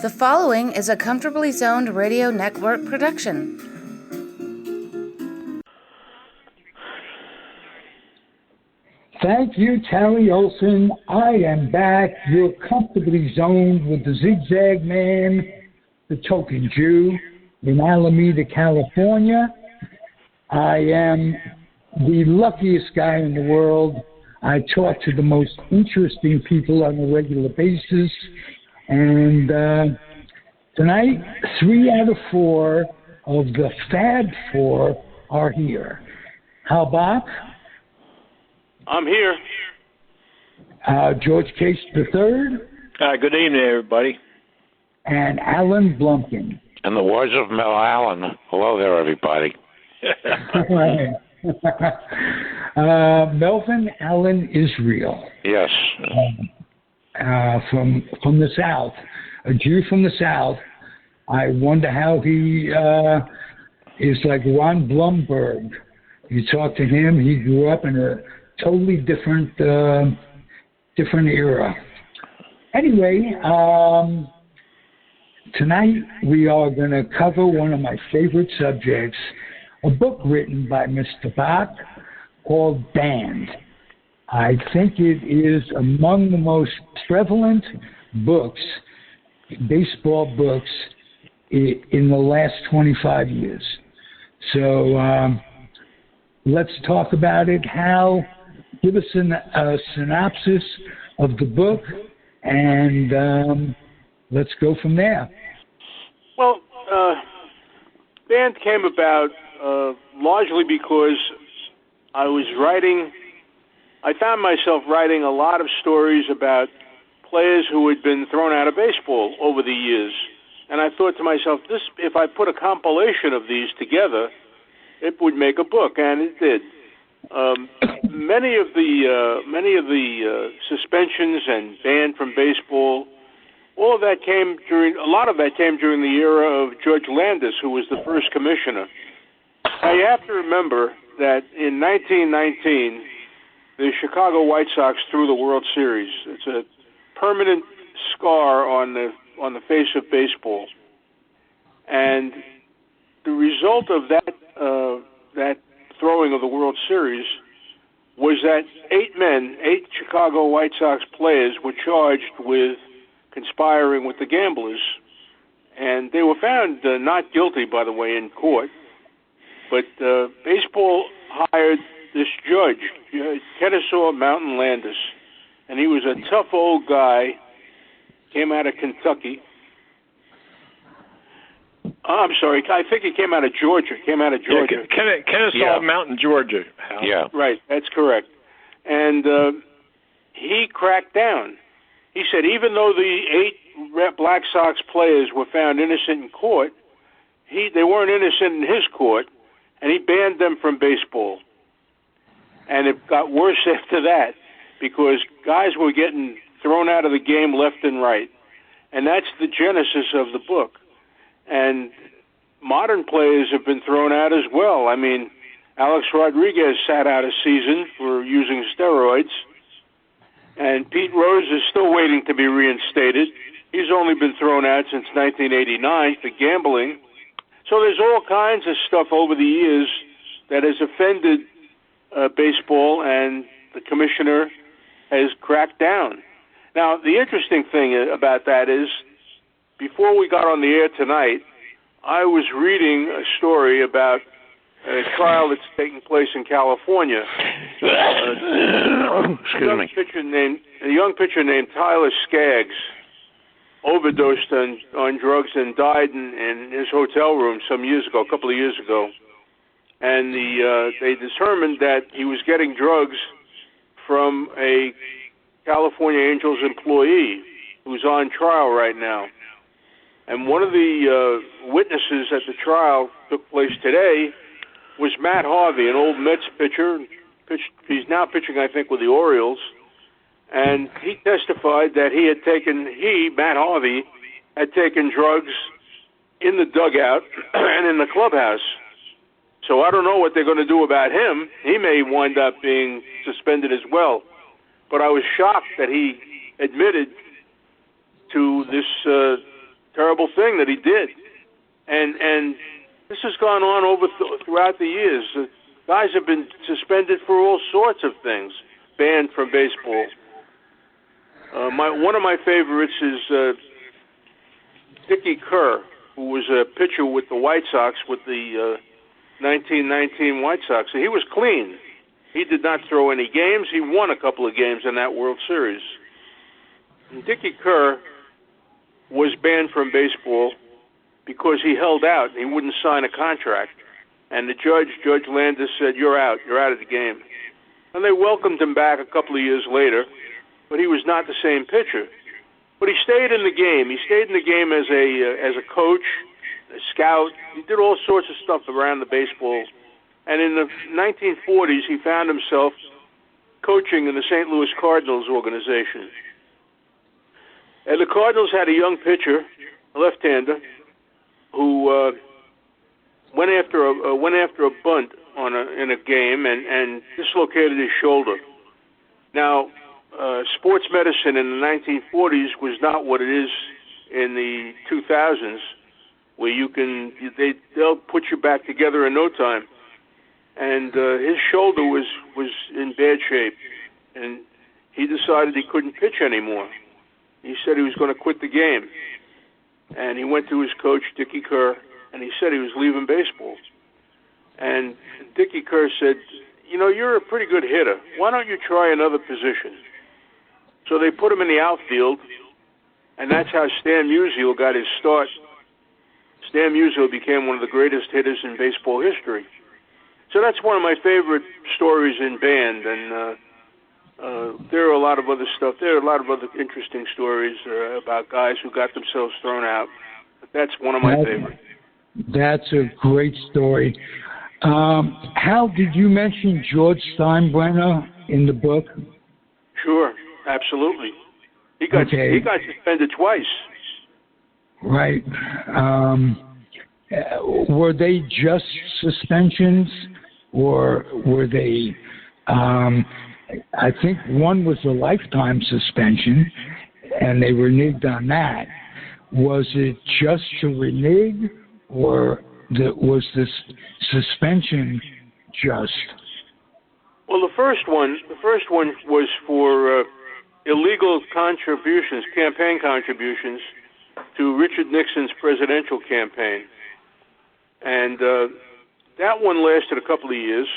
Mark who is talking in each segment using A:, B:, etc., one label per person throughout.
A: The following is a Comfortably Zoned Radio Network production.
B: Thank you, Terry Olson. I am back. You're comfortably zoned with the Zigzag Man, the Tokin Jew, in Alameda, California. I am the luckiest guy in the world. I talk to the most interesting people on a regular basis. And tonight, 3 out of 4 of the Fab Four are here. Hal Bock?
C: I'm here.
B: Geoerge Case III?
C: Good evening, everybody.
B: And Alan Blumkin.
D: In the words of Mel Allen, hello there, everybody.
B: Melvin Allen Israel.
D: Yes.
B: From the South, a Jew from the South. I wonder how he is like Ron Blumberg. You talk to him, he grew up in a totally different era. Anyway, tonight we are going to cover one of my favorite subjects, a book written by Mr. Bock called Banned. I think it is among the most prevalent books, baseball books, in the last 25 years. So let's talk about it. Hal, give us a synopsis of the book, and let's go from there.
C: Well, Banned came about largely because I found myself writing a lot of stories about players who had been thrown out of baseball over the years. And I thought to myself, if I put a compilation of these together, it would make a book, and it did. Many of the suspensions and banned from baseball, a lot of that came during the era of George Landis, who was the first commissioner. Now, you have to remember that in 1919, the Chicago White Sox threw the World Series. It's a permanent scar on the face of baseball, and the result of that throwing of the World Series was that 8 Chicago White Sox players were charged with conspiring with the gamblers, and they were found not guilty, by the way, in court. But baseball hired this judge, Kennesaw Mountain Landis, and he was a tough old guy, came out of Kentucky. I'm sorry, I think he came out of Georgia.
D: Yeah,
C: Kennesaw
D: Mountain, Georgia. Yeah.
C: Right, that's correct. And he cracked down. He said even though the 8 Black Sox players were found innocent in court, they weren't innocent in his court, and he banned them from baseball. And it got worse after that because guys were getting thrown out of the game left and right. And that's the genesis of the book. And modern players have been thrown out as well. I mean, Alex Rodriguez sat out a season for using steroids. And Pete Rose is still waiting to be reinstated. He's only been thrown out since 1989 for gambling. So there's all kinds of stuff over the years that has offended baseball, and the commissioner has cracked down. Now, the interesting thing about that is, before we got on the air tonight, I was reading a story about a trial that's taking place in California. A young pitcher named Tyler Skaggs overdosed on drugs and died in his hotel room a couple of years ago. And they determined that he was getting drugs from a California Angels employee who's on trial right now. And one of the witnesses at the trial took place today was Matt Harvey, an old Mets pitcher. He's now pitching, I think, with the Orioles. And he testified that Matt Harvey, had taken drugs in the dugout and in the clubhouse. So I don't know what they're going to do about him. He may wind up being suspended as well. But I was shocked that he admitted to this terrible thing that he did. And this has gone on throughout the years. Guys have been suspended for all sorts of things, banned from baseball. One of my favorites is Dickie Kerr, who was a pitcher with the White Sox, with the 1919 White Sox. So he was clean. He did not throw any games. He won a couple of games in that World Series. And Dickie Kerr was banned from baseball because he held out. He wouldn't sign a contract. And the Judge Landis, said, "You're out. You're out of the game." And they welcomed him back a couple of years later, but he was not the same pitcher. But he stayed in the game. He stayed in the game as a coach, a scout. He did all sorts of stuff around the baseball. And in the 1940s, he found himself coaching in the St. Louis Cardinals organization. And the Cardinals had a young pitcher, a left-hander, who went after a bunt in a game and dislocated his shoulder. Now, sports medicine in the 1940s was not what it is in the 2000s, where they'll put you back together in no time. And his shoulder was in bad shape, and he decided he couldn't pitch anymore. He said he was going to quit the game, and he went to his coach, Dickie Kerr, and he said he was leaving baseball. And Dickie Kerr said, "You're a pretty good hitter. Why don't you try another position?" So they put him in the outfield, and that's how Stan Musial got his start. Stan Musial became one of the greatest hitters in baseball history. So that's one of my favorite stories in band, and there are a lot of other stuff. There are a lot of other interesting stories about guys who got themselves thrown out. But that's one of my favorites.
B: That's a great story. Hal, did you mention George Steinbrenner in the book?
C: Sure, absolutely. He got suspended twice.
B: Right. Were they just suspensions, or were they? I think one was a lifetime suspension, and they reneged on that. Was it just to renege, or was this suspension just?
C: Well, the first one was for illegal contributions, campaign contributions, to Richard Nixon's presidential campaign. And that one lasted a couple of years,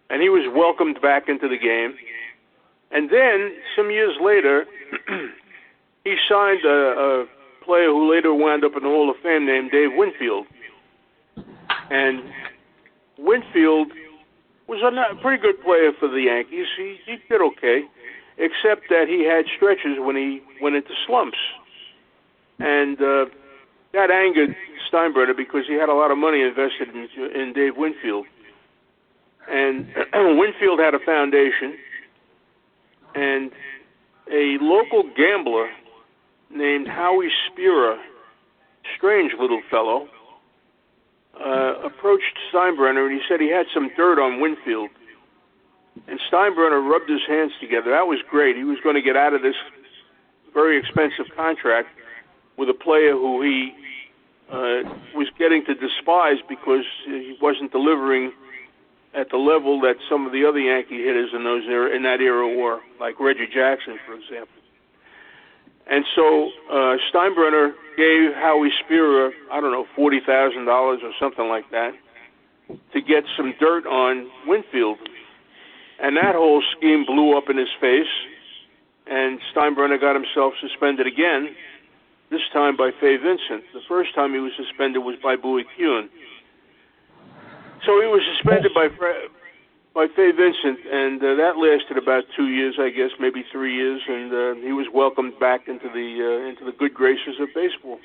C: and he was welcomed back into the game. And then, some years later, he signed a player who later wound up in the Hall of Fame named Dave Winfield. And Winfield was a pretty good player for the Yankees. He did okay, except that he had stretches when he went into slumps. And that angered Steinbrenner because he had a lot of money invested in Dave Winfield. And Winfield had a foundation, and a local gambler named Howie Spira, strange little fellow, approached Steinbrenner, and he said he had some dirt on Winfield. And Steinbrenner rubbed his hands together. That was great. He was going to get out of this very expensive contract with a player who he was getting to despise because he wasn't delivering at the level that some of the other Yankee hitters in that era were, like Reggie Jackson, for example. And so Steinbrenner gave Howie Spira, $40,000 or something like that, to get some dirt on Winfield. And that whole scheme blew up in his face, and Steinbrenner got himself suspended again, this time by Fay Vincent. The first time he was suspended was by Bowie Kuhn. So he was suspended by Fay Vincent, and that lasted about 2 years, I guess, maybe 3 years, and he was welcomed back into the good graces of baseball.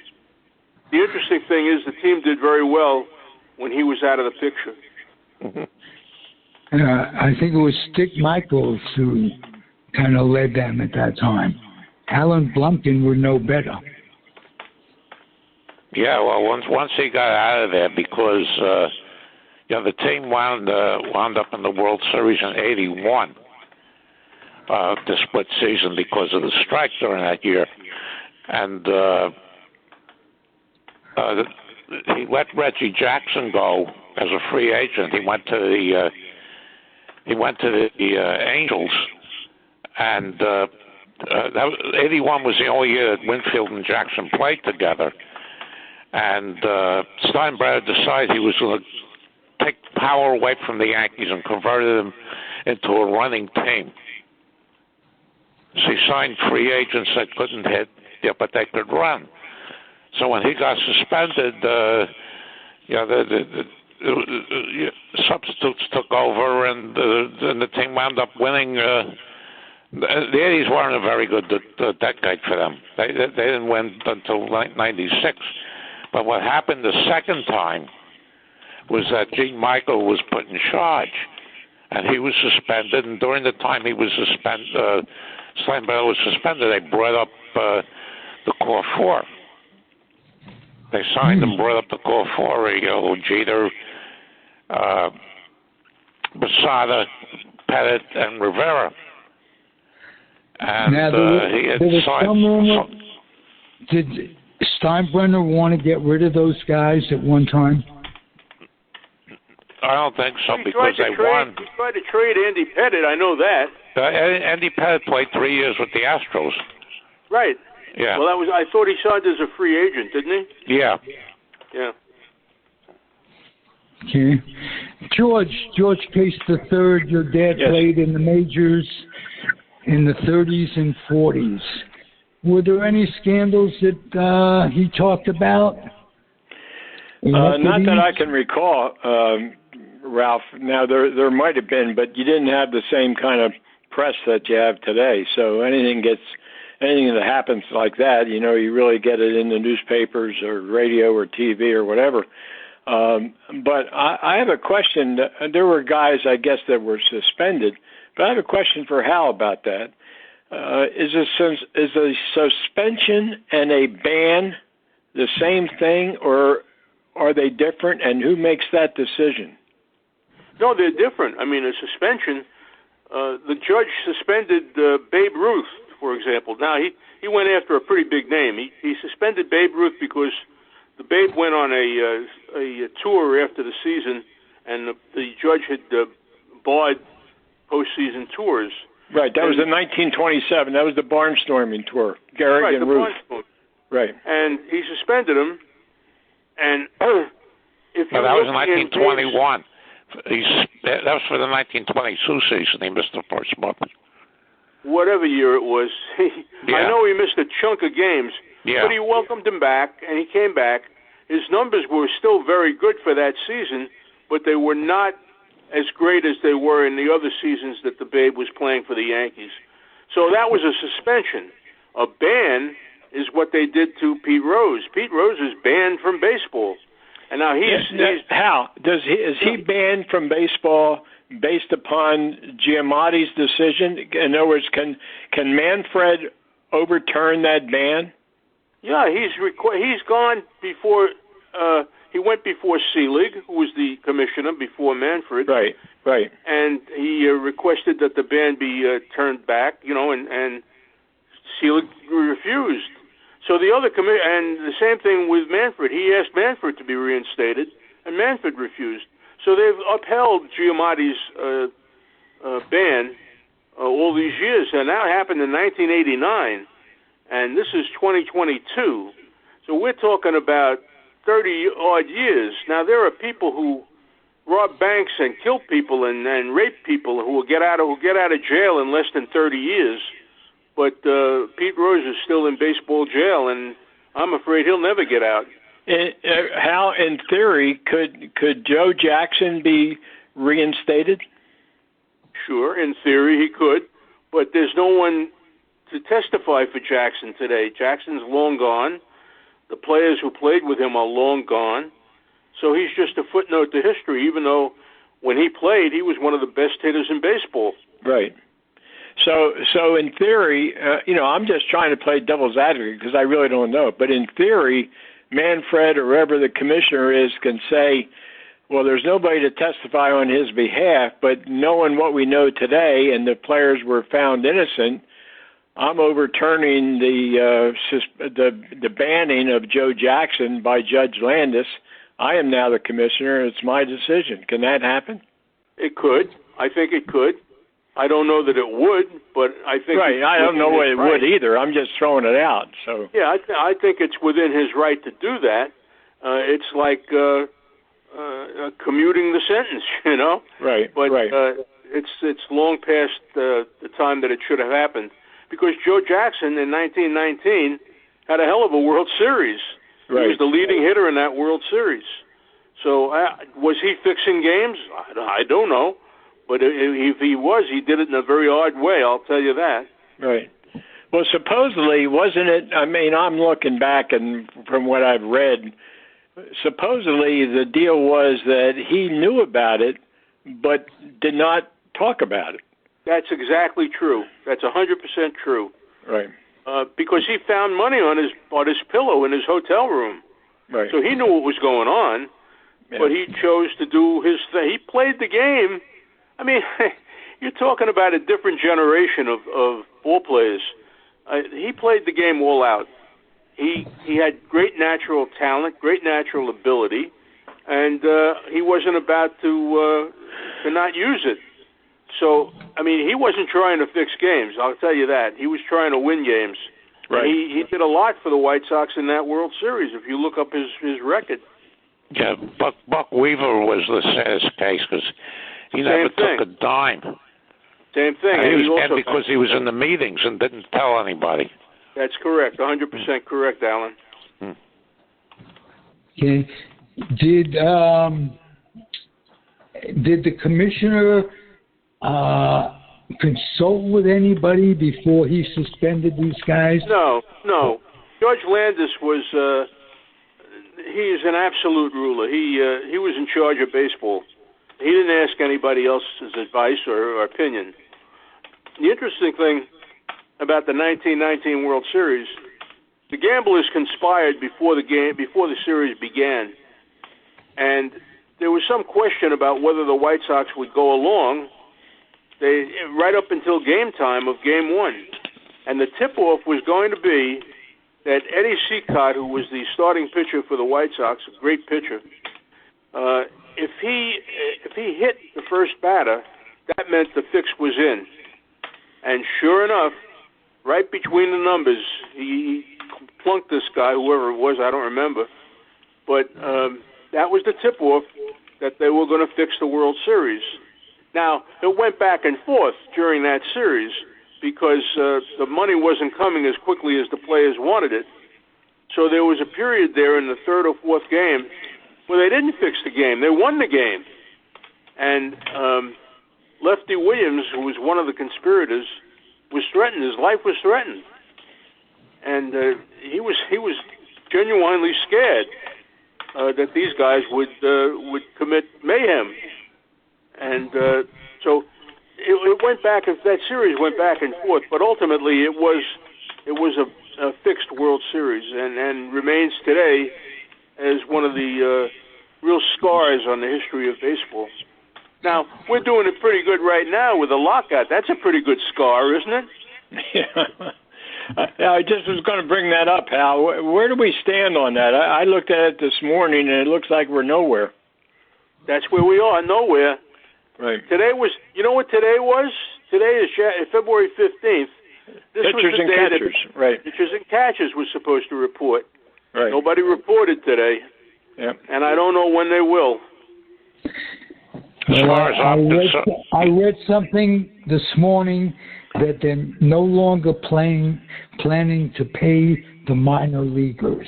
C: The interesting thing is the team did very well when he was out of the picture.
D: Mm-hmm.
B: I think it was Stick Michaels who kind of led them at that time. Alan Blumkin were no better.
D: Yeah, well, once he got out of there, because the team wound up in the World Series in '81, the split season, because of the strike during that year, and he let Reggie Jackson go as a free agent. He went to the Angels, and 81 was the only year that Winfield and Jackson played together. And Steinbrenner decided he was going to take power away from the Yankees and converted them into a running team. So he signed free agents that couldn't hit, but they could run. So when he got suspended, the substitutes took over, and the team wound up winning. The 80s weren't a very good decade for them. They didn't win until 96. But what happened the second time was that Gene Michael was put in charge, and he was suspended. And during the time he was suspended, Steinbrenner was suspended, they brought up the core four. They signed and brought up the core four, Jeter, Posada, Pettit, and Rivera. And
B: now,
D: he had signed.
B: Did Steinbrenner want to get rid of those guys at one time?
D: I don't think so, because they won.
C: He tried to trade Andy Pettit, I know that.
D: Andy Pettit played 3 years with the Astros.
C: Right.
D: Yeah.
C: Well, I thought he signed as a free agent, didn't he?
D: Yeah.
C: Yeah.
B: Okay. George Case III, your dad played in the majors in the 30s and 40s. Were there any scandals that he talked about?
E: Not that I can recall, Ralph. Now, there might have been, but you didn't have the same kind of press that you have today. So anything that happens like that, you really get it in the newspapers or radio or TV or whatever. But I have a question. There were guys, I guess, that were suspended, but I have a question for Hal about that. Is a suspension and a ban the same thing, or are they different, and who makes that decision?
C: No, they're different. I mean, a suspension, the judge suspended Babe Ruth, for example. Now, he went after a pretty big name. He suspended Babe Ruth because the Babe went on a tour after the season, and the judge had barred postseason tours.
E: Right, that was in 1927. That was the barnstorming tour, Geoerge and Ruth. Right. And
C: he suspended him, and if you
D: that was in 1921. That was for the 1922 season. He missed the first month.
C: Whatever year it was. I know he missed a chunk of games, but he welcomed him back, and he came back. His numbers were still very good for that season, but they were not as great as they were in the other seasons that the Babe was playing for the Yankees. So that was a suspension. A ban is what they did to Pete Rose. Pete Rose is banned from baseball. And now
E: Hal, is he banned from baseball based upon Giamatti's decision? In other words, can Manfred overturn that ban?
C: Yeah, he's gone before. He went before Selig, who was the commissioner before Manfred.
E: Right.
C: And he requested that the ban be turned back, and Selig refused. So the other and the same thing with Manfred. He asked Manfred to be reinstated, and Manfred refused. So they've upheld Giamatti's ban all these years, and that happened in 1989, and this is 2022. So we're talking about 30-odd years. Now, there are people who rob banks and kill people and rape people who will get out of jail in less than 30 years. But Pete Rose is still in baseball jail, and I'm afraid he'll never get out.
E: How, in theory, could Joe Jackson be reinstated?
C: Sure, in theory he could, but there's no one to testify for Jackson today. Jackson's long gone. The players who played with him are long gone. So he's just a footnote to history, even though when he played, he was one of the best hitters in baseball.
E: Right. So in theory, I'm just trying to play devil's advocate because I really don't know. But in theory, Manfred or whoever the commissioner is can say, well, there's nobody to testify on his behalf, but knowing what we know today and the players were found innocent, I'm overturning the banning of Joe Jackson by Judge Landis. I am now the commissioner. It's my decision. Can that happen?
C: It could. I think it could. I don't know that it would, but I think
E: right. I don't know what it would either. I'm just throwing it out. So
C: yeah, I think it's within his right to do that. It's like commuting the sentence, you know.
E: Right.
C: But
E: right.
C: It's long past the time that it should have happened, because Joe Jackson in 1919 had a hell of a World Series. Right. He was the leading hitter in that World Series. So was he fixing games? I don't know. But if he was, he did it in a very odd way, I'll tell you that.
E: Right. Well, supposedly, wasn't it, I mean, I'm looking back, and from what I've read, supposedly the deal was that he knew about it, but did not talk about it.
C: That's exactly true. That's 100% true.
E: Right.
C: Because he found money on his pillow in his hotel room.
E: Right.
C: So he knew what was going on, but he chose to do his thing. He played the game. I mean, you're talking about a different generation of ball players. He played the game all out. He had great natural talent, great natural ability, and he wasn't about to not use it. So, I mean, he wasn't trying to fix games, I'll tell you that. He was trying to win games.
E: Right.
C: He did a lot for the White Sox in that World Series, if you look up his record.
D: Yeah, Buck Weaver was the saddest case because he never took a dime.
C: Same thing.
D: And he was mad because he was in the meetings and didn't tell anybody.
C: That's correct. 100% correct, Alan.
B: Okay. Did the commissioner consult with anybody before he suspended these guys?
C: No. George Landis was, he is an absolute ruler. He was in charge of baseball. He didn't ask anybody else's advice or opinion. The interesting thing about the 1919 World Series, the gamblers conspired before the series began. And there was some question about whether the White Sox would go along right up until game time of Game 1. And the tip-off was going to be that Eddie Seacott, who was the starting pitcher for the White Sox, a great pitcher, if he hit the first batter, that meant the fix was in. And sure enough, right between the numbers, he plunked this guy, whoever it was, I don't remember. But that was the tip-off that they were going to fix the World Series. Now, it went back and forth during that series because the money wasn't coming as quickly as the players wanted it. So there was a period there in the third or fourth game where they didn't fix the game. They won the game. And Lefty Williams, who was one of the conspirators, was threatened. His life was threatened. And he was genuinely scared that these guys would commit mayhem. And so it went back. That series went back and forth, but ultimately it was a fixed World Series, and remains today as one of the real scars on the history of baseball. Now we're doing it pretty good right now with the lockout. That's a pretty good scar, isn't it?
E: Yeah. I just was going to bring that up, Hal. Where do we stand on that? I looked at it this morning, and it looks like we're nowhere.
C: That's where we are, nowhere.
E: Right.
C: Today was, you know what today was? Today is February 15th. This
E: pitchers
C: was the
E: and
C: day
E: catchers,
C: that
E: right.
C: Pitchers and catchers was supposed to report.
E: Right.
C: Nobody reported today.
E: Yep.
C: And I don't know when they will.
D: As far as
B: I read something this morning that they're no longer planning to pay the minor leaguers.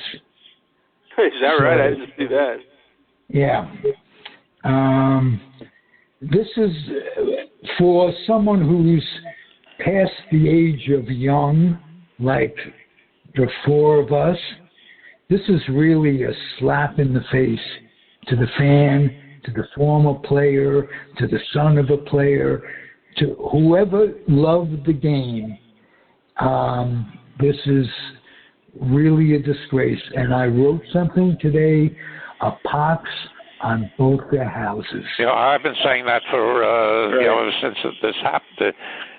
C: Is that right? I didn't see that.
B: Yeah. This is for someone who's past the age of young, like the four of us. This is really a slap in the face to the fan, to the former player, to the son of a player, to whoever loved the game. This is really a disgrace. And I wrote something today, a pox on both their houses.
D: I've been saying that for ever since this happened.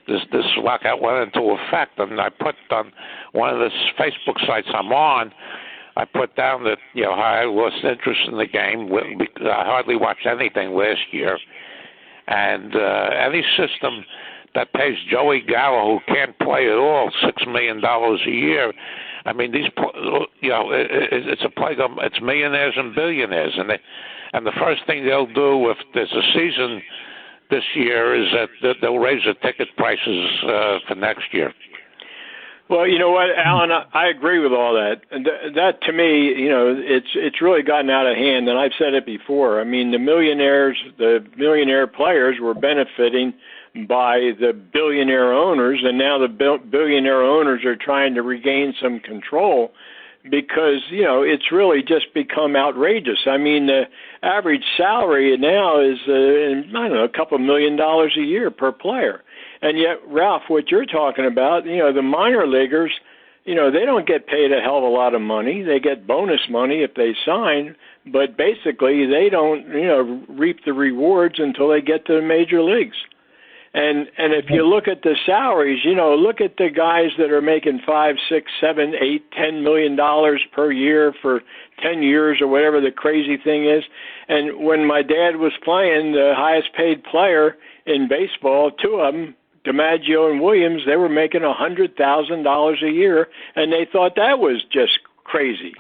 D: this lockout went into effect, and I put on one of the Facebook sites I'm on, I put down that how I lost interest in the game. I hardly watched anything last year, and any system that pays Joey Gallo, who can't play at all, $6 million a year. I mean, these it's a plague of it's millionaires and billionaires, and the first thing they'll do if there's a season this year is that they'll raise the ticket prices for next year.
E: Well, you know what, Alan, I agree with all that. That to me, it's really gotten out of hand, and I've said it before. I mean, the millionaire players were benefiting by the billionaire owners, and now the billionaire owners are trying to regain some control because, it's really just become outrageous. I mean, the average salary now is, a couple $1 million a year per player. And yet, Ralph, what you're talking about, the minor leaguers, they don't get paid a hell of a lot of money. They get bonus money if they sign, but basically they don't, reap the rewards until they get to the major leagues. And if you look at the salaries, look at the guys that are making $5, $6, $7, $8, $10 million per year for 10 years or whatever the crazy thing is. And when my dad was playing, the highest paid player in baseball, two of them, DiMaggio and Williams, they were making $100,000 a year, and they thought that was just crazy.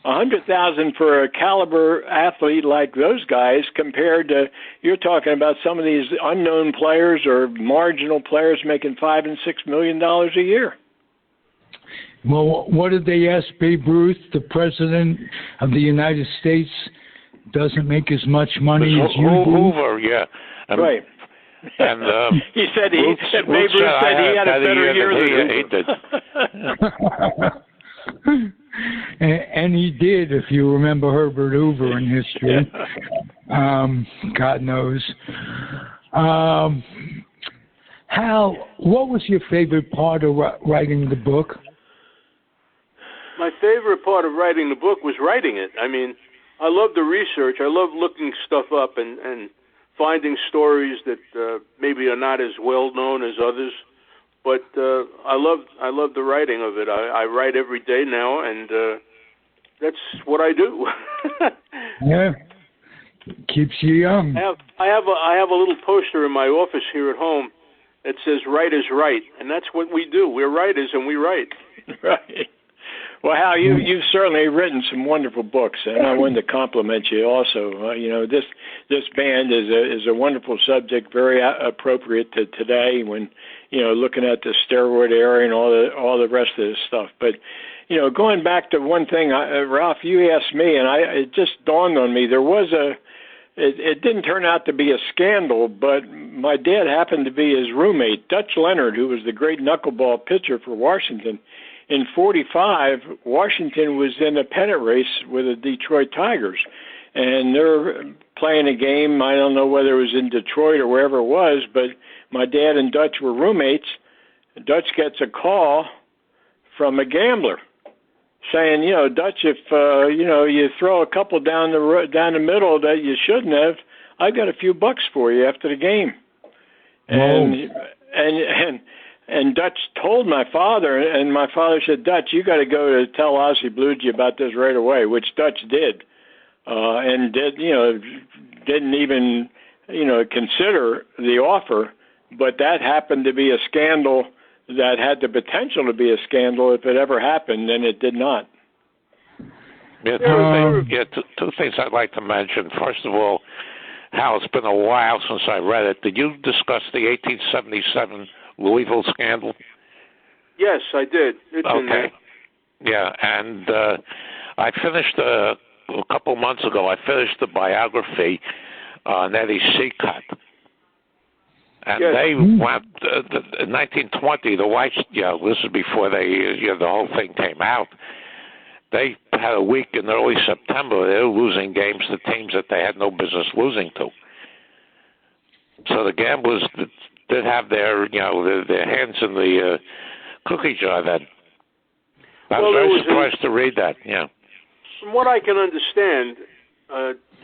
E: $100,000 for a caliber athlete like those guys compared to, you're talking about some of these unknown players or marginal players making $5 and $6 million a year.
B: Well, what did they ask Babe Ruth, the president of the United States, doesn't make as much money as you do?
D: Hoover, yeah.
E: Right.
D: And
E: he said Babe Ruth said he had a better year than
B: he did. And he did, if you remember Herbert Hoover in history. God knows. Hal, what was your favorite part of writing the book?
C: My favorite part of writing the book was writing it. I mean, I love the research. I love looking stuff up and finding stories that maybe are not as well known as others. But I love the writing of it. I write every day now, and that's what I do.
B: Yeah, keeps you young.
C: I have a little poster in my office here at home that says "Write is right," and that's what we do. We're writers, and we write.
E: Right. Well, Hal, you've certainly written some wonderful books, and I wanted to compliment you also. This band is a wonderful subject, very appropriate to today when looking at the steroid era and all the rest of this stuff. But going back to one thing, Ralph, you asked me, and it just dawned on me. There was it didn't turn out to be a scandal, but my dad happened to be his roommate, Dutch Leonard, who was the great knuckleball pitcher for Washington. In 45, Washington was in a pennant race with the Detroit Tigers, and they're playing a game. I don't know whether it was in Detroit or wherever it was, but my dad and Dutch were roommates. Dutch gets a call from a gambler saying, Dutch, if you throw a couple down the middle that you shouldn't have, I've got a few bucks for you after the game. And Dutch told my father, and my father said, Dutch, you got to go to tell Ozzie Bluege about this right away, which Dutch did, and didn't even consider the offer, but that happened to be a scandal that had the potential to be a scandal if it ever happened, and it did not.
D: Yeah, two things I'd like to mention. First of all, Hal, it's been a while since I read it. Did you discuss the 1877 Louisville scandal?
C: Yes, I did. It's in there.
D: Yeah, and I finished a couple months ago. I finished the biography on Eddie Seacott, and they went in 1920. The Whites, this is before the whole thing came out. They had a week in early September. They were losing games to teams that they had no business losing to. So the gamblers did have their hands in the cookie jar then. I was very surprised to read that, yeah.
C: From what I can understand,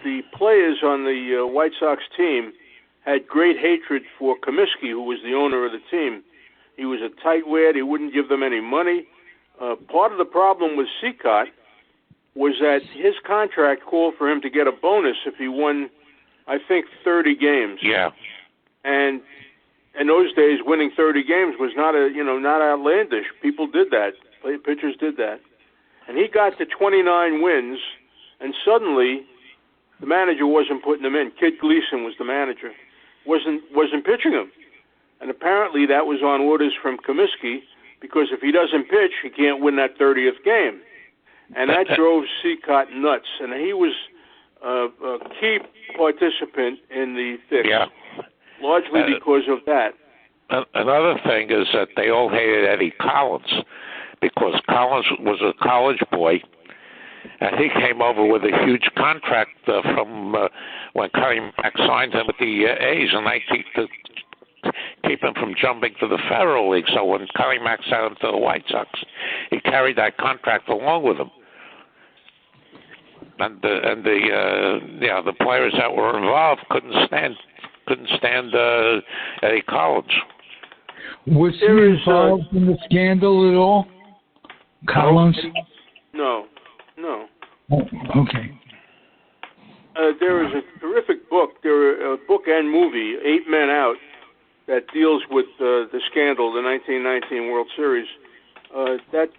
C: the players on the White Sox team had great hatred for Comiskey, who was the owner of the team. He was a tightwad. He wouldn't give them any money. Part of the problem with Seacott was that his contract called for him to get a bonus if he won, I think, 30 games.
D: Yeah.
C: And in those days, winning 30 games was not outlandish. People did that. Pitchers did that. And he got to 29 wins, and suddenly the manager wasn't putting him in. Kid Gleason was the manager. Wasn't pitching him. And apparently that was on orders from Comiskey, because if he doesn't pitch, he can't win that 30th game. And that drove Seacott nuts. And he was a key participant in the fix, largely because of that.
D: Another thing is that they all hated Eddie Collins, because Collins was a college boy, and he came over with a huge contract from when Connie Mack signed him with the A's, and to keep him from jumping to the Federal League. So when Connie Mack sent him to the White Sox, he carried that contract along with him. And the players that were involved couldn't stand Eddie Collins.
B: Was he involved in the scandal at all, Collins?
C: No.
B: Oh, okay.
C: There is a terrific book. A book and movie, 8 Men Out, that deals with the scandal, the 1919 World Series. That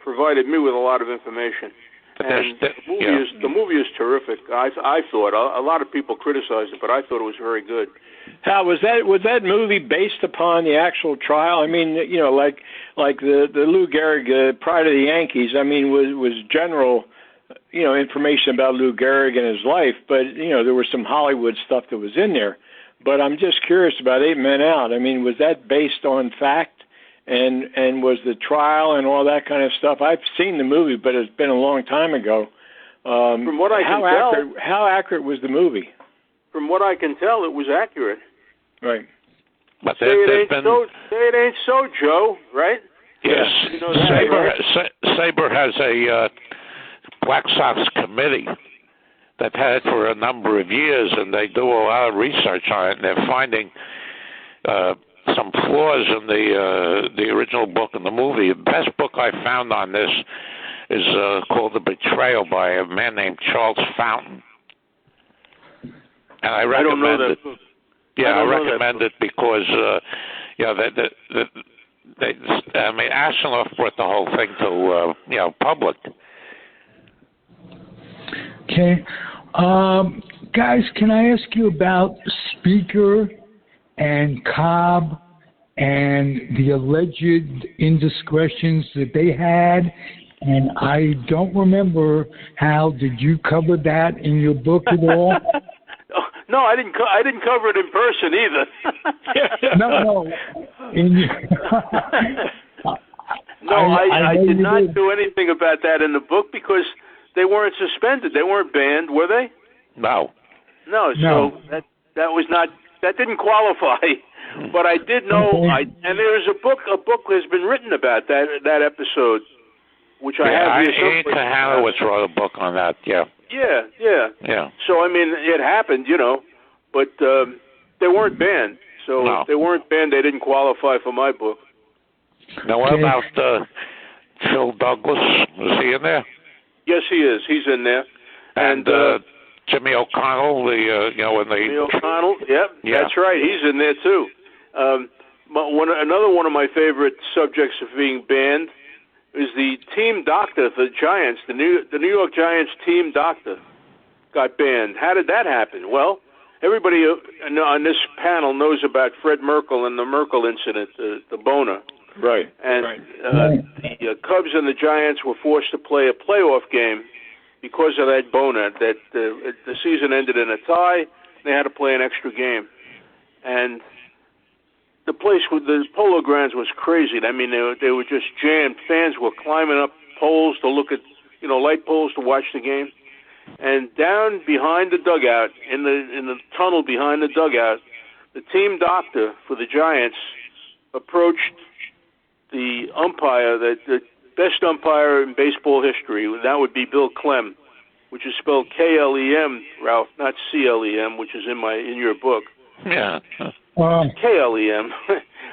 C: provided me with a lot of information. And the movie is terrific. I thought a lot of people criticized it, but I thought it was very good.
E: How was that movie based upon the actual trial? I mean, like the Lou Gehrig prior to the Yankees. I mean, was general, information about Lou Gehrig and his life, but there was some Hollywood stuff that was in there. But I'm just curious about 8 Men Out. I mean, was that based on fact? And was the trial and all that kind of stuff? I've seen the movie, but it's been a long time ago.
C: From what I can tell,
E: how accurate was the movie?
C: From what I can tell, it was accurate.
E: Right.
C: But say it ain't so, Joe. Right?
D: Yes. Saber has a Black Sox committee. They've had it for a number of years, and they do a lot of research on it, and they're finding some flaws in the original book and the movie. The best book I found on this is called The Betrayal by a man named Charles Fountain. And I recommend it. Book. Yeah, I recommend it because Asinoff brought the whole thing to public.
B: Okay, guys, can I ask you about Speaker and Cobb and the alleged indiscretions that they had? And I don't remember, Hal, did you cover that in your book at all?
C: No, I didn't cover it in person either.
B: No.
C: I did not do anything about that in the book because they weren't suspended. They weren't banned, were they?
D: No.
C: So that didn't qualify. But I did know, and there's a book has been written about that episode, which I have here.
D: Ian Kahanowitz wrote a book on that. Yeah. So I mean, it happened, but they weren't banned. So if they weren't banned, they didn't qualify for my book. Now, what about Phil Douglas? Is he in there?
C: Yes, he is. He's in there.
D: And Jimmy O'Connell,
C: Jimmy O'Connell, that's right. He's in there too. Another one of my favorite subjects of being banned is the team doctor for the Giants. The New York Giants team doctor got banned. How did that happen? Well, everybody on this panel knows about Fred Merkle and the Merkle incident, the boner.
E: Right.
C: And the Cubs and the Giants were forced to play a playoff game because of that boner. That the season ended in a tie. They had to play an extra game, and the place with the Polo Grounds was crazy. I mean, they were just jammed. Fans were climbing up poles to look at, light poles to watch the game. And down behind the dugout, in the tunnel behind the dugout, the team doctor for the Giants approached the umpire, the best umpire in baseball history. That would be Bill Clem. which is spelled K-L-E-M, Ralph, not C-L-E-M, which is in your book.
D: Yeah.
C: K-L-E-M.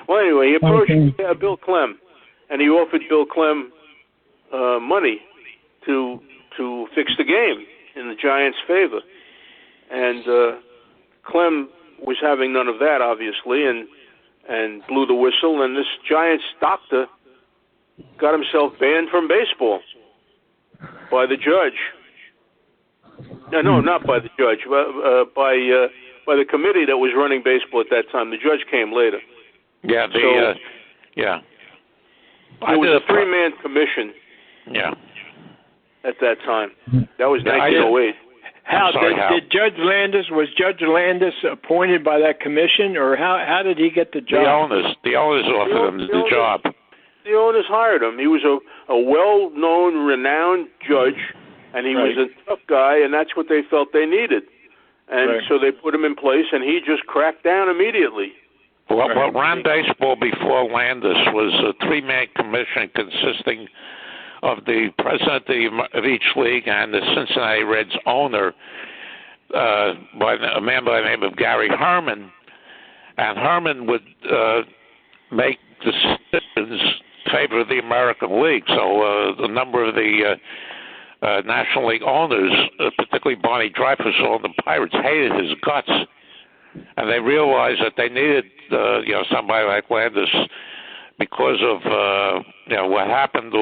C: Well, anyway, he approached Bill Clem, and he offered Bill Clem money to fix the game in the Giants' favor. And Clem was having none of that, obviously, and blew the whistle, and this Giants doctor got himself banned from baseball by the judge. No, not by the judge, by the committee that was running baseball at that time. The judge came later.
D: Yeah, yeah.
C: It was a 3-man commission.
D: Yeah.
C: At that time, that was 1908.
E: Hal, did Judge Landis appointed by that commission, or how did he get the job?
D: The owners offered him the job.
C: The owners hired him. He was a well-known, renowned judge, and he was a tough guy, and that's what they felt they needed. And so they put him in place, and he just cracked down immediately.
D: What ran baseball before Landis was a 3-man commission consisting of the president of each league and the Cincinnati Reds owner, a man by the name of Gary Herman. And Herman would make decisions in favor of the American League. So a number of the National League owners, particularly Barney Dreyfuss, who owned the Pirates, hated his guts. And they realized that they needed somebody like Landis because of what happened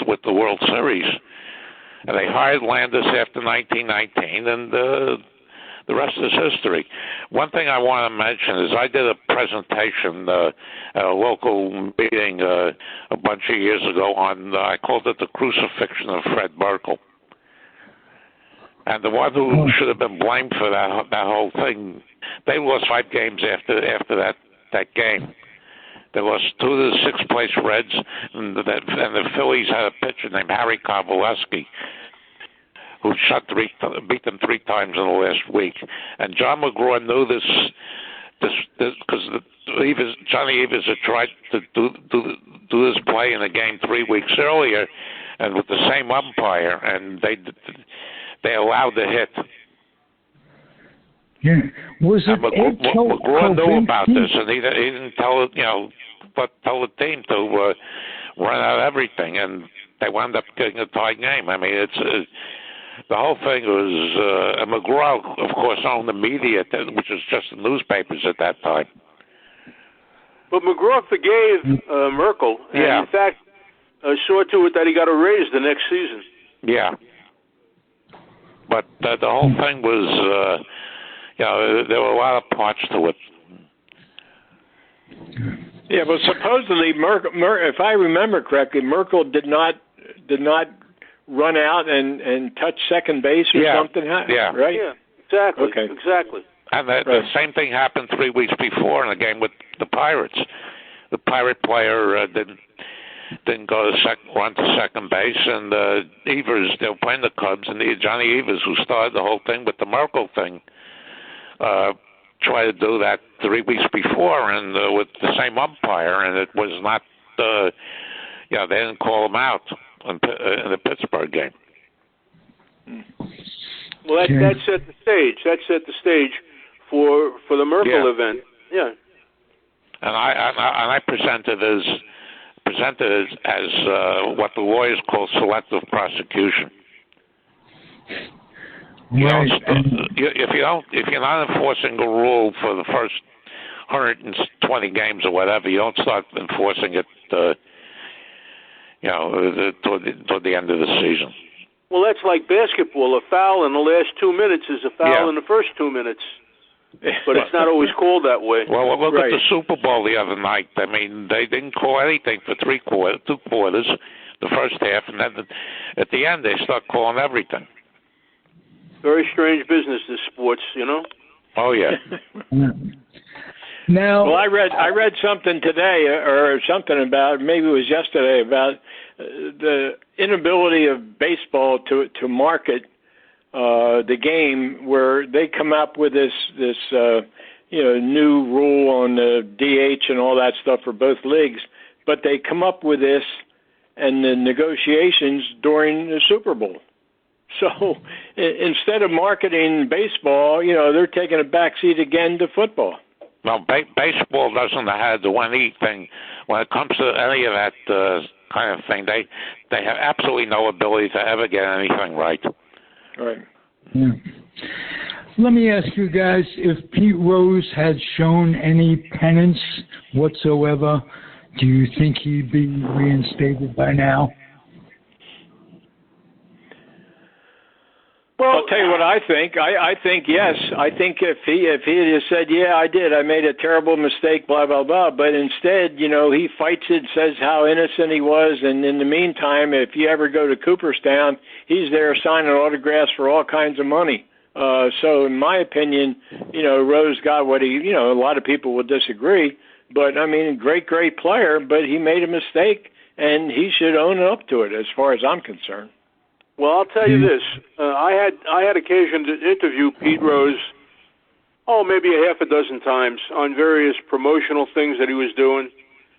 D: with the World Series. And they hired Landis after 1919, and the rest is history. One thing I want to mention is I did a presentation at a local meeting a bunch of years ago on, I called it The Crucifixion of Fred Merkle. And the one who should have been blamed for that whole thing, they lost 5 games after that game. They lost 2 of the 6th place Reds, and the Phillies had a pitcher named Harry Kovaleski, who beat them 3 times in the last week. And John McGraw knew this because Johnny Evers had tried to do this play in a game 3 weeks earlier, and with the same umpire, and they allowed the hit.
B: Yeah, was it
D: McGraw knew about this, and he didn't tell the team to run out everything, and they wound up getting a tied game. I mean, the whole thing was, McGraw, of course, owned the media, which was just the newspapers at that time.
C: But McGraw forgave Merkle, and in fact, saw to it that he got a raise the next season.
D: Yeah. But the whole thing was, there were a lot of parts to it.
E: Yeah, but supposedly, if I remember correctly, Merkle did not run out and touch second base or something.
D: Yeah.
E: Right?
C: Yeah, exactly.
E: Okay.
C: Exactly.
D: And the same thing happened 3 weeks before in a game with the Pirates. The Pirate player didn't go run to second base, and Evers, they were playing the Cubs, and Johnny Evers, who started the whole thing with the Merkle thing, tried to do that 3 weeks before, and with the same umpire, and it was not, they didn't call him out in the Pittsburgh game.
C: Well, that set the stage. That set the stage for the Merkle event. Yeah. And
D: I presented as what the lawyers call selective prosecution.
B: Right.
D: If you're not enforcing a rule for the first 120 games or whatever, you don't start enforcing it, toward the end of the season.
C: Well, that's like basketball. A foul in the last 2 minutes is a foul in the first 2 minutes. But it's not always called that way.
D: Well, look at the Super Bowl the other night. I mean, they didn't call anything for 2 quarters, the first half, and then at the end they start calling everything.
C: Very strange business, this sports,
D: Oh yeah.
B: Now,
E: well, I read something today, or something about, maybe it was yesterday, about the inability of baseball to market the game, where they come up with this new rule on the DH and all that stuff for both leagues, but they come up with this and the negotiations during the Super Bowl. So instead of marketing baseball, they're taking a backseat again to football.
D: Well, baseball doesn't know how to do anything when it comes to any of that kind of thing. They have absolutely no ability to ever get anything right.
E: Right.
B: Yeah. Let me ask you guys, if Pete Rose had shown any penance whatsoever, do you think he'd be reinstated by now?
E: Well, I'll tell you what I think. I think yes. I think if he had just said, yeah, I did, I made a terrible mistake, blah, blah, blah, but instead, he fights it, says how innocent he was, and in the meantime, if you ever go to Cooperstown, he's there signing autographs for all kinds of money. So in my opinion, Rose got what he, a lot of people would disagree, but I mean, great player, but he made a mistake and he should own up to it as far as I'm concerned.
C: Well, I'll tell you this. I had occasion to interview Pete Rose, maybe a half a dozen times on various promotional things that he was doing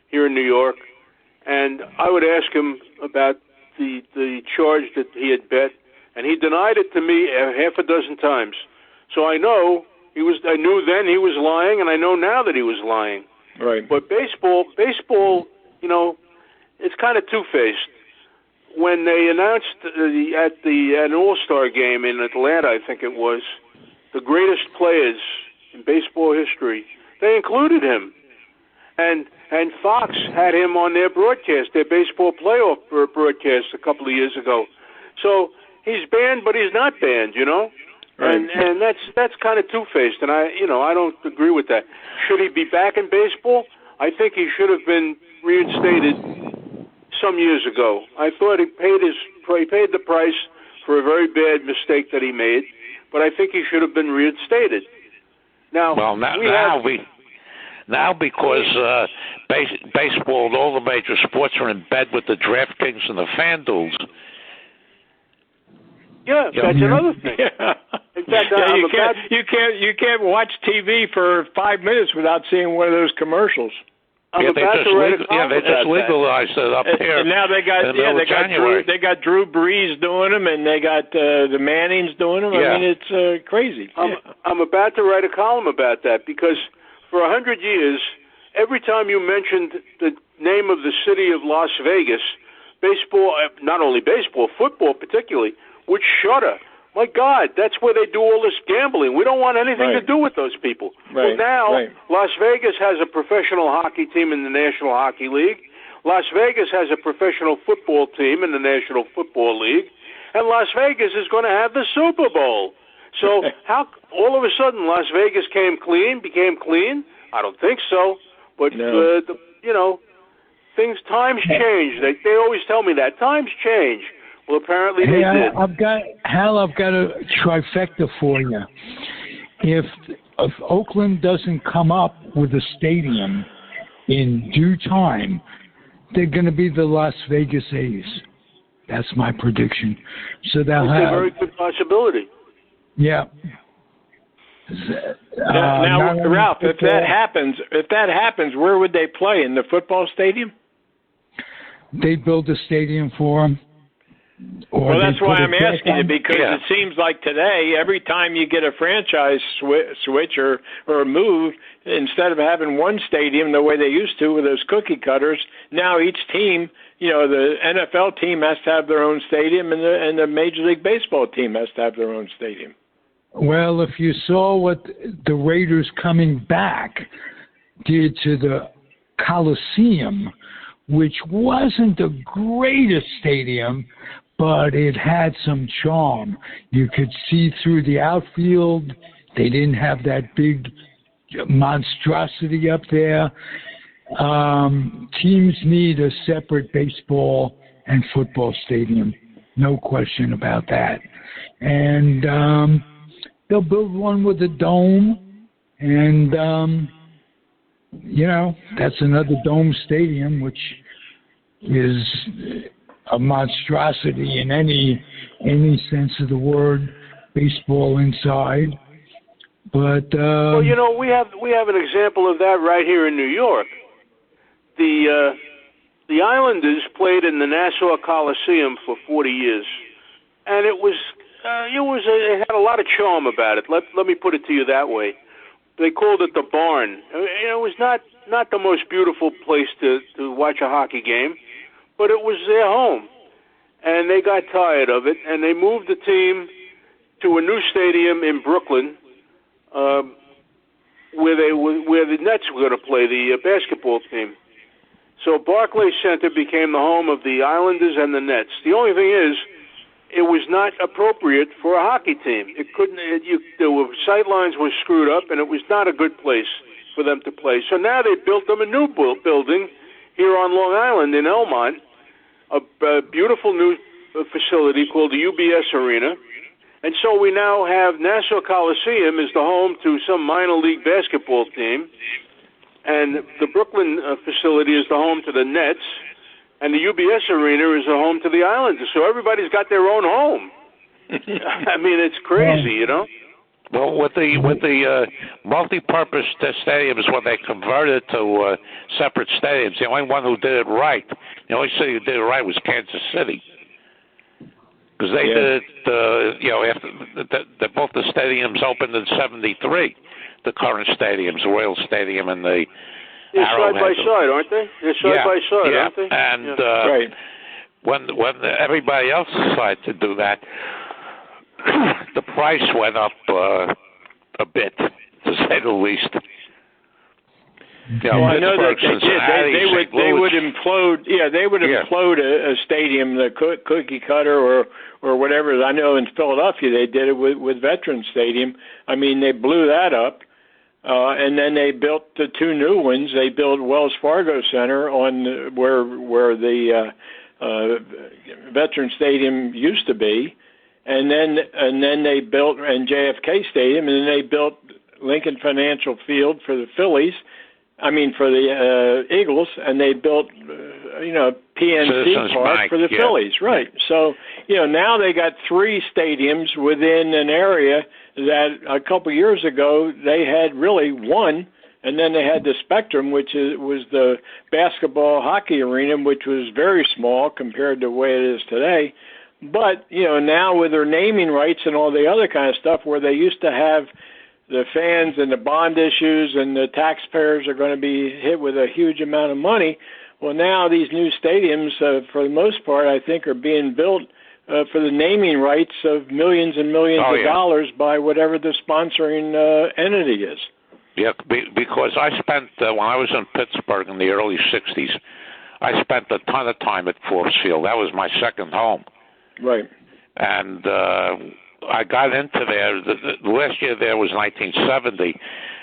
C: here in New York. And I would ask him about the charge that he had bet, and he denied it to me a half a dozen times. So I knew then he was lying, and I know now that he was lying.
E: Right.
C: But baseball, it's kind of two-faced. When they announced at an All-Star game in Atlanta, I think it was, the greatest players in baseball history, they included him. And Fox had him on their broadcast, their baseball playoff broadcast a couple of years ago. So he's banned, but he's not banned,
E: Right.
C: And that's kind of two-faced, and I don't agree with that. Should he be back in baseball? I think he should have been reinstated some years ago. I thought he paid the price for a very bad mistake that he made, but I think he should have been reinstated. Now,
D: because baseball and all the major sports are in bed with the DraftKings and the FanDuels.
C: Yeah, that's another thing. In fact,
E: you can't watch TV for 5 minutes without seeing one of those commercials.
D: They just legalized it up here.
E: And now they got Drew Brees doing them, and they got the Mannings doing them.
D: Yeah.
E: I mean, it's crazy.
C: I'm about to write a column about that because for 100 years, every time you mentioned the name of the city of Las Vegas, baseball, not only baseball, football particularly, would shudder. My God, that's where they do all this gambling. We don't want anything to do with those people.
E: Right.
C: Well, now Las Vegas has a professional hockey team in the National Hockey League. Las Vegas has a professional football team in the National Football League. And Las Vegas is going to have the Super Bowl. So how all of a sudden Las Vegas became clean? I don't think so. But, times change. They always tell me that. Times change. Well, apparently they did.
B: I've got a trifecta for you. If Oakland doesn't come up with a stadium in due time, they're going to be the Las Vegas A's. That's my prediction. So they'll have
C: a very good possibility.
B: Yeah.
E: Now, Ralph, if that happens, where would they play? In the football stadium?
B: They build a stadium for them.
E: Well, that's why I'm asking you, because it seems like today, every time you get a franchise switch or a move, instead of having one stadium the way they used to with those cookie cutters, now each team, the NFL team has to have their own stadium, and the Major League Baseball team has to have their own stadium.
B: Well, if you saw what the Raiders coming back did to the Coliseum, which wasn't the greatest stadium, but it had some charm. You could see through the outfield. They didn't have that big monstrosity up there. Teams need a separate baseball and football stadium. No question about that. And they'll build one with a dome. And, that's another dome stadium, which is a monstrosity in any sense of the word, baseball inside. But
C: we have an example of that right here in New York. The Islanders played in the Nassau Coliseum for 40 years, and it was it had a lot of charm about it. Let me put it to you that way. They called it the barn. It was not the most beautiful place to watch a hockey game, but it was their home. And they got tired of it, and they moved the team to a new stadium in Brooklyn, where the Nets were going to play, the basketball team. So Barclays Center became the home of the Islanders and the Nets. The only thing is, it was not appropriate for a hockey team. It couldn't. The sightlines were screwed up, and it was not a good place for them to play. So now they built them a new building here on Long Island in Elmont, a beautiful new facility called the UBS Arena. And so we now have Nassau Coliseum is the home to some minor league basketball team, and the Brooklyn facility is the home to the Nets, and the UBS Arena is the home to the Islanders. So everybody's got their own home. I mean, it's crazy, you know.
D: Well, with the multi-purpose stadiums, when they converted to separate stadiums, the only one who did it right, the only city who did it right was Kansas City, because they did it. After both the stadiums opened in '73, the current stadiums, the Royal Stadium and the
C: They're side by side, aren't they? They're side by side, aren't they?
D: And right. When everybody else decided to do that, the price went up a bit, to say the least.
E: Well, I know that they would implode. Yeah, they would implode a stadium, the cookie cutter or whatever. I know in Philadelphia they did it with Veterans Stadium. I mean, they blew that up. And then they built the two new ones. They built Wells Fargo Center on where the Veterans Stadium used to be, and then they built JFK Stadium, and then they built Lincoln Financial Field for the Phillies. I mean for the Eagles, and they built PNC
D: Citizens
E: Park
D: Bank,
E: for the Phillies. Right. So now they got three stadiums within an area that a couple years ago they had really one, and then they had the Spectrum, which was the basketball hockey arena, which was very small compared to the way it is today. But now with their naming rights and all the other kind of stuff, where they used to have the fans and the bond issues and the taxpayers are going to be hit with a huge amount of money. Well, now these new stadiums, for the most part, I think are being built for the naming rights of millions and millions of dollars by whatever the sponsoring entity is.
D: Yeah, because I spent, when I was in Pittsburgh in the early 60s, I spent a ton of time at Forbes Field. That was my second home.
E: Right.
D: And I got into there, the last year there was 1970,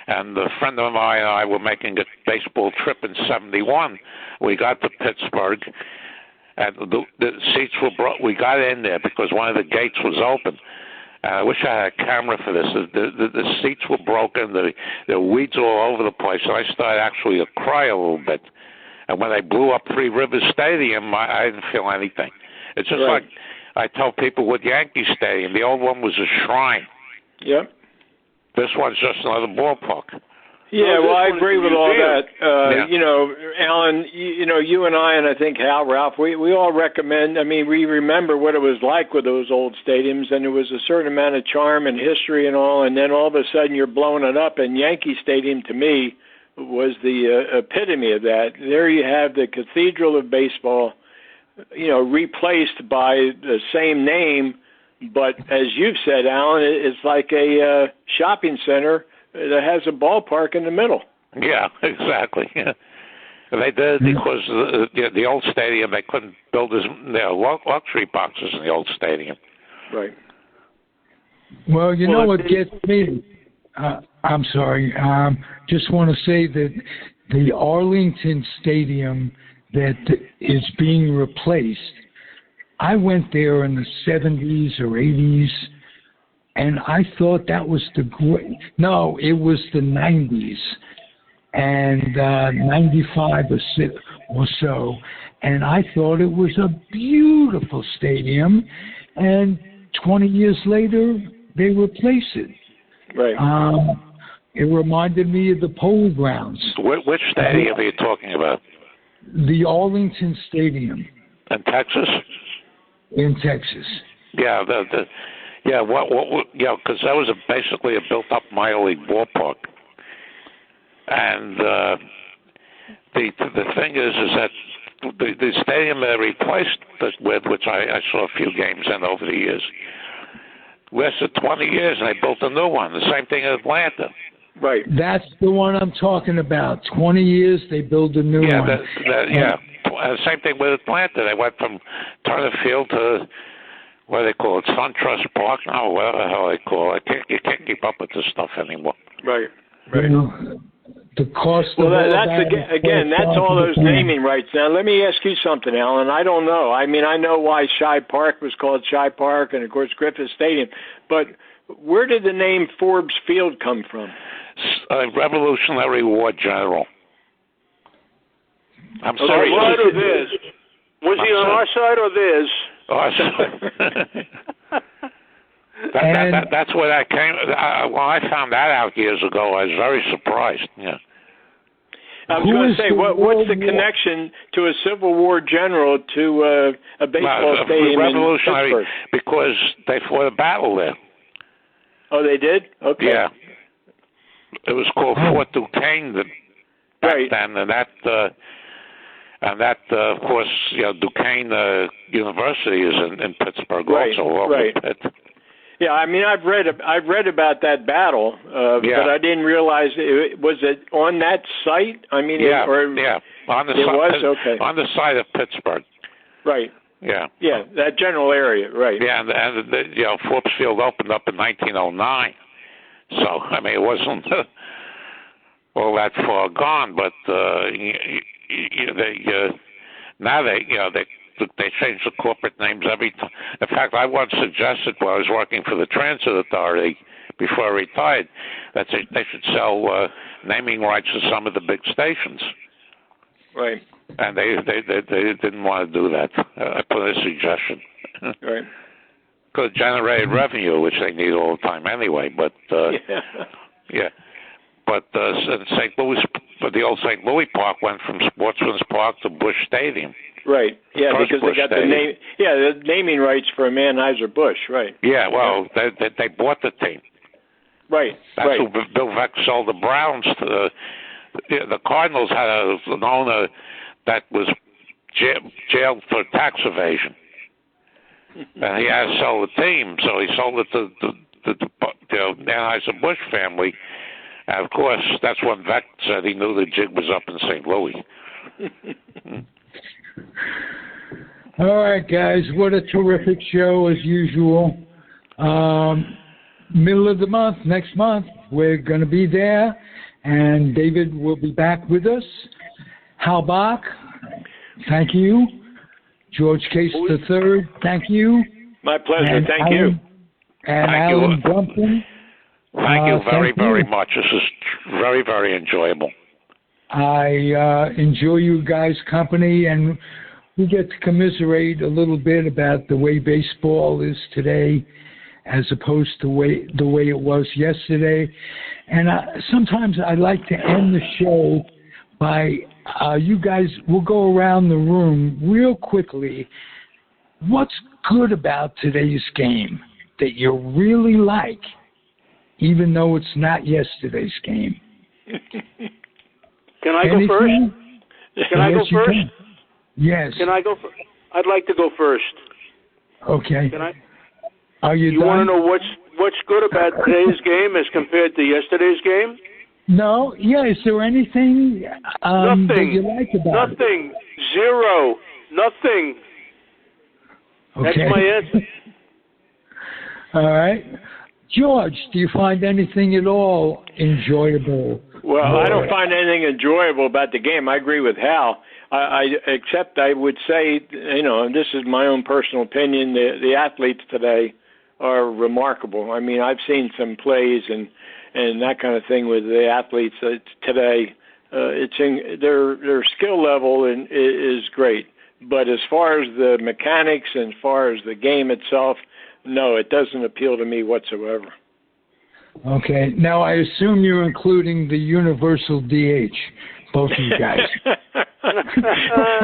D: and a friend of mine and I were making a baseball trip in 71. We got to Pittsburgh, and the seats were we got in there because one of the gates was open. I wish I had a camera for this. The seats were broken. There were weeds all over the place. So I started actually to cry a little bit. And when they blew up Three Rivers Stadium, I didn't feel anything. It's just like I tell people with Yankee Stadium, the old one was a shrine.
E: Yep.
D: This one's just another ballpark.
E: Yeah, well, I agree with all that. Alan, you and I think Hal, Ralph, we all recommend, we remember what it was like with those old stadiums, and there was a certain amount of charm and history and all, and then all of a sudden you're blowing it up, and Yankee Stadium, to me, was the epitome of that. There you have the Cathedral of Baseball, replaced by the same name, but as you've said, Alan, it's like a shopping center that has a ballpark in the middle.
D: Yeah, exactly. Yeah. They did because the old stadium, they couldn't build luxury boxes in the old stadium.
E: Right.
B: Well, know what gets me? I'm sorry. Just want to say that the Arlington Stadium that is being replaced, I went there in the 70s or 80s, and I thought that was it was the 90s and 95 or so, and I thought it was a beautiful stadium, and 20 years later, they replaced it.
E: Right.
B: It reminded me of the Polo Grounds.
D: Which stadium are you talking about?
B: The Arlington Stadium.
D: In Texas?
B: In Texas.
D: Yeah, Yeah, because that was basically a built-up minor league ballpark, and the thing is that the stadium they replaced it with, which I saw a few games in over the years, lasted 20 years, and they built a new one. The same thing in Atlanta.
E: Right.
B: That's the one I'm talking about. 20 years, they build a new one.
D: Same thing with Atlanta. They went from Turner Field to, what do they call it, SunTrust Park now, whatever the hell they call it. You can't keep up with this stuff anymore.
E: Right.
B: You know, the cost
E: well,
B: of
E: that's all those naming rights. Now, let me ask you something, Alan. I don't know. I mean, I know why Shibe Park was called Shibe Park and, of course, Griffith Stadium. But where did the name Forbes Field come from?
D: Revolutionary War General. I'm sorry.
C: Our side or theirs? Was he on our side or theirs?
D: Our side. That's where that came. When I found that out years ago, I was very surprised. Yeah.
E: I was going to say, what's the connection to a Civil War general to a baseball stadium
D: Revolutionary,
E: in Pittsburgh?
D: Because they fought a battle there.
E: Oh, they did? Okay.
D: Yeah. It was called Fort Duquesne back then, and that, of course, Duquesne University is in Pittsburgh also.
E: Right. Yeah, I mean, I've read about that battle, but I didn't realize was it on that site. I mean,
D: on the site of Pittsburgh.
E: Right.
D: Yeah.
E: Yeah, that general area, right.
D: Yeah, and Forbes Field opened up in 1909. So, I mean, it wasn't all that far gone, but now they change the corporate names every time. In fact, I once suggested while I was working for the Transit Authority before I retired that they should sell naming rights to some of the big stations.
E: Right.
D: And they didn't want to do that. I put a suggestion.
E: Right.
D: Could have generated revenue, which they need all the time anyway. But yeah. But St. Louis, the old St. Louis Park went from Sportsman's Park to Busch Stadium.
E: Right. Yeah, because they got the name. Yeah, the naming rights for Anheuser-Busch. Right.
D: Yeah. Well, they bought the team.
E: Right.
D: That's who Bill Veeck sold the Browns to. The Cardinals had an owner that was jailed for tax evasion, and he had to sell the team, so he sold it to the Anheuser-Busch family. And of course, that's when Veeck said he knew the jig was up in St. Louis.
B: All right, guys, what a terrific show as usual. Middle of the month, next month, we're going to be there, and David will be back with us. Hal Bock, thank you. Geoerge Case III, thank you.
E: My pleasure,
B: and
E: thank you.
B: And
D: thank
B: Alan
D: you.
B: Blumkin.
D: Thank you very much. This is very, very enjoyable.
B: I enjoy you guys' company, and we get to commiserate a little bit about the way baseball is today as opposed to the way it was yesterday. And sometimes I like to end the show by you guys will go around the room real quickly. What's good about today's game that you really like, even though it's not yesterday's game?
C: Can I go first? Can I go first?
B: Yes.
C: Can I go? I'd like to go first.
B: Okay.
C: Can I?
B: Are you
C: want to know what's good about today's game as compared to yesterday's game?
B: No. Yeah. Is there anything
C: nothing
B: that you like about it?
C: Nothing. Zero. Nothing.
B: Okay.
C: That's my answer.
B: All right. George, do you find anything at all enjoyable?
E: Well, I don't find anything enjoyable about the game. I agree with Hal. Except I would say, and this is my own personal opinion, the athletes today are remarkable. I mean, I've seen some plays and that kind of thing with the athletes today. Their skill level is great. But as far as the mechanics and as far as the game itself, no, it doesn't appeal to me whatsoever.
B: Okay. Now, I assume you're including the universal DH, both of you guys.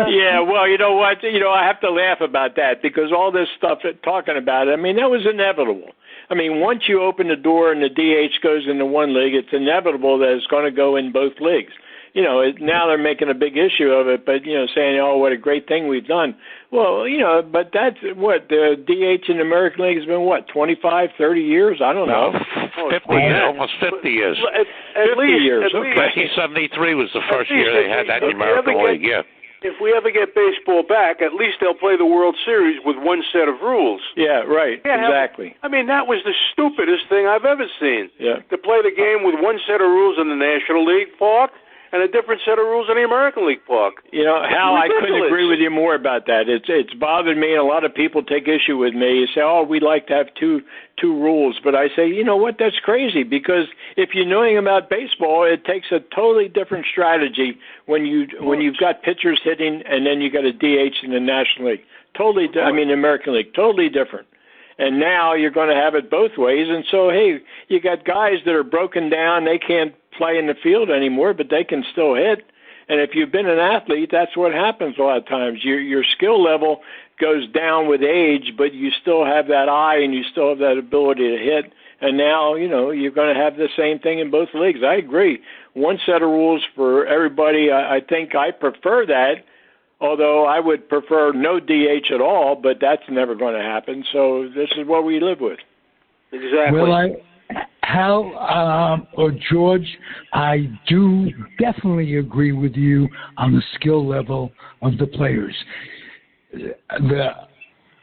E: Yeah, well, you know what? I have to laugh about that because all this stuff talking about it, I mean, that was inevitable. I mean, once you open the door and the DH goes into one league, it's inevitable that it's going to go in both leagues. Now they're making a big issue of it, but, saying, oh, what a great thing we've done. Well, but that's what the DH in the American League has been, 25, 30 years? I don't know.
D: 50 years, almost 50 years.
E: At least years.
D: Okay. 1973 was the first year they had that in the American League, yeah.
C: If we ever get baseball back, at least they'll play the World Series with one set of rules.
E: Yeah, right. Yeah, exactly.
C: I mean, that was the stupidest thing I've ever seen.
E: Yeah.
C: To play the game with one set of rules in the National League park and a different set of rules in the American League park.
E: Hal, I couldn't agree with you more about that. It's bothered me, and a lot of people take issue with me. You say, oh, we'd like to have two rules. But I say, you know what, that's crazy, because if you know anything about baseball, it takes a totally different strategy when you've got pitchers hitting and then you got a DH in the National League. The American League, totally different. And now you're going to have it both ways. And so, hey, you got guys that are broken down. They can't play in the field anymore, but they can still hit. And if you've been an athlete, that's what happens a lot of times. Your skill level goes down with age, but you still have that eye and you still have that ability to hit. And now, you're going to have the same thing in both leagues. I agree. One set of rules for everybody. I think I prefer that. Although I would prefer no DH at all, but that's never going to happen. So this is what we live with.
C: Exactly.
B: Well, Hal or George, I do definitely agree with you on the skill level of the players. The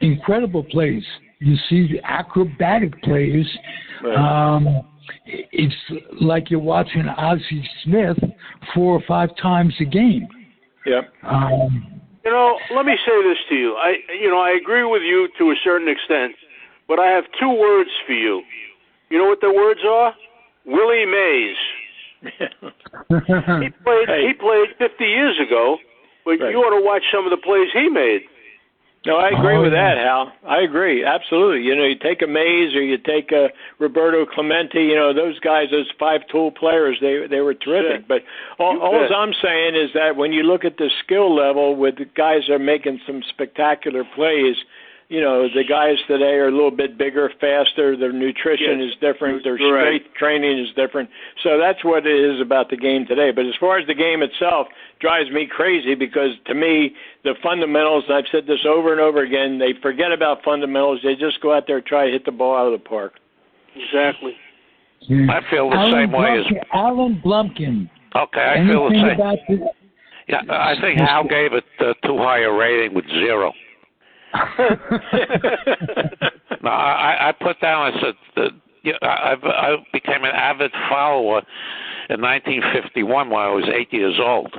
B: incredible plays, you see the acrobatic plays. Right. It's like you're watching Ozzie Smith 4 or 5 times a game.
E: Yep.
C: Let me say this to you. I agree with you to a certain extent, but I have 2 words for you. You know what the words are? Willie Mays. He played 50 years ago, but right. You ought to watch some of the plays he made.
E: No, I agree with that, Hal. I agree, absolutely. You take a Mays or you take a Roberto Clemente. Those guys, those 5-tool players, they were terrific. Yeah. But all I'm saying is that when you look at the skill level with the guys that are making some spectacular plays, the guys today are a little bit bigger, faster. Their nutrition is different. Their strength training is different. So that's what it is about the game today. But as far as the game itself, drives me crazy because, to me, the fundamentals, and I've said this over and over again, they forget about fundamentals. They just go out there and try to hit the ball out of the park.
C: Exactly.
D: I feel the same way as
B: Alan Blumkin.
D: Okay, I feel the same. Yeah, I think Hal gave it too high a rating with 0. No, I put down. I said I became an avid follower in 1951 when I was 8 years old,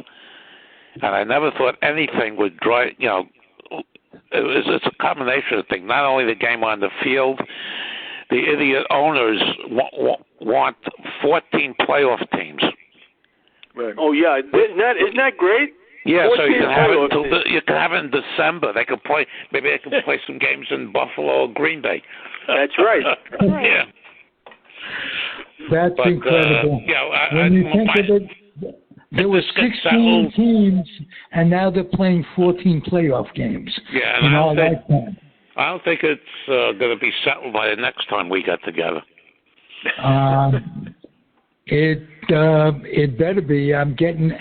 D: and I never thought anything would drive. It's a combination of things. Not only the game on the field, the idiot owners want 14 playoff teams.
C: Right. Oh yeah, isn't that great?
D: Yeah, so you can have it you can have it in December. They can play. Maybe they can play some games in Buffalo or Green Bay.
C: That's right.
D: Yeah.
B: That's incredible. When you think of it, there were 16 teams, and now they're playing 14 playoff games.
D: Yeah, and I don't think it's going to be settled by the next time we get together.
B: It better be. I'm getting,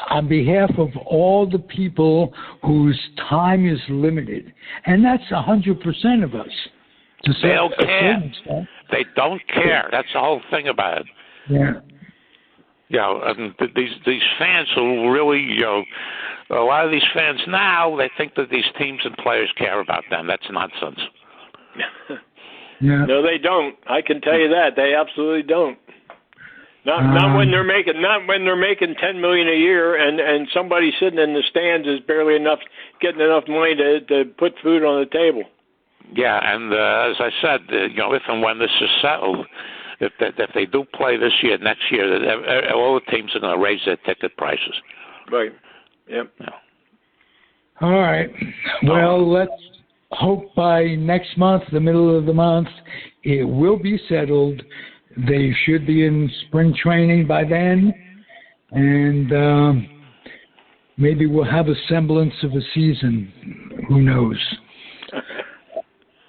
B: on behalf of all the people whose time is limited, and that's 100% of us.
D: They don't care. They don't care. That's the whole thing about it.
B: Yeah.
D: And these fans who really, a lot of these fans now, they think that these teams and players care about them. That's nonsense.
B: Yeah.
E: No, they don't. I can tell you that. They absolutely don't. Not when they're making $10 million a year and somebody sitting in the stands is barely getting enough money to put food on the table.
D: Yeah, and as I said, if and when this is settled, if they do play this year, next year, all the teams are going to raise their ticket prices.
E: Right. Yep.
D: Yeah.
B: All right. Well, let's hope by next month, the middle of the month, it will be settled. They should be in spring training by then. And, maybe we'll have a semblance of a season. Who knows?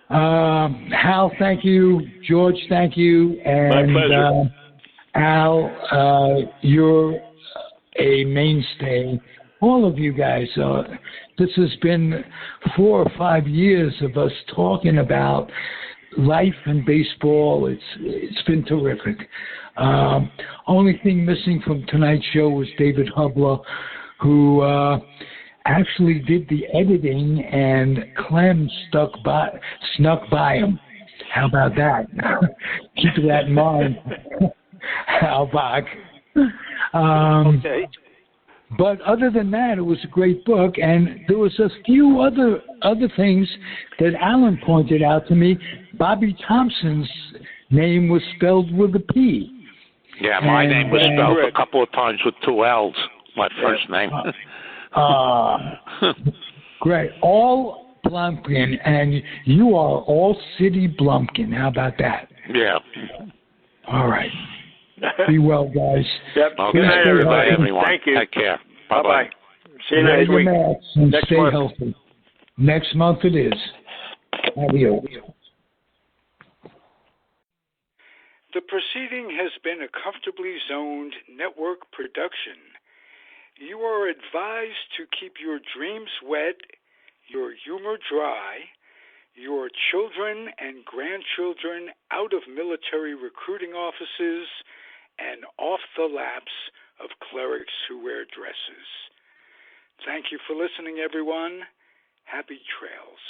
B: Hal, thank you. George, thank you. And,
E: my pleasure.
B: Al, you're a mainstay. All of you guys. This has been 4 or 5 years of us talking about life and baseball. It's been terrific. Only thing missing from tonight's show was David Hubler, who actually did the editing, and Clem snuck by him. How about that? Keep that in mind, Hal Bock.
E: Okay.
B: But other than that, it was a great book, and there was a few other things that Alan pointed out to me. Bobby Thompson's name was spelled with a P.
D: Yeah, my name was spelled a couple of times with 2 L's, my first name.
B: Great. All Blumkin, and you are all city Blumkin. How about that?
D: Yeah.
B: All right. Be well, guys.
E: Yep.
D: Okay.
E: Good night, everybody.
D: Everyone.
E: Thank you.
D: Take care.
E: Bye-bye. See you
B: Wear
E: next
B: your
E: week.
B: masks and
E: Next
B: stay
E: month.
B: healthy. Next month it is. Adios.
F: The proceeding has been a Comfortably Zoned network production. You are advised to keep your dreams wet, your humor dry, your children and grandchildren out of military recruiting offices, and off the laps of clerics who wear dresses. Thank you for listening, everyone. Happy trails.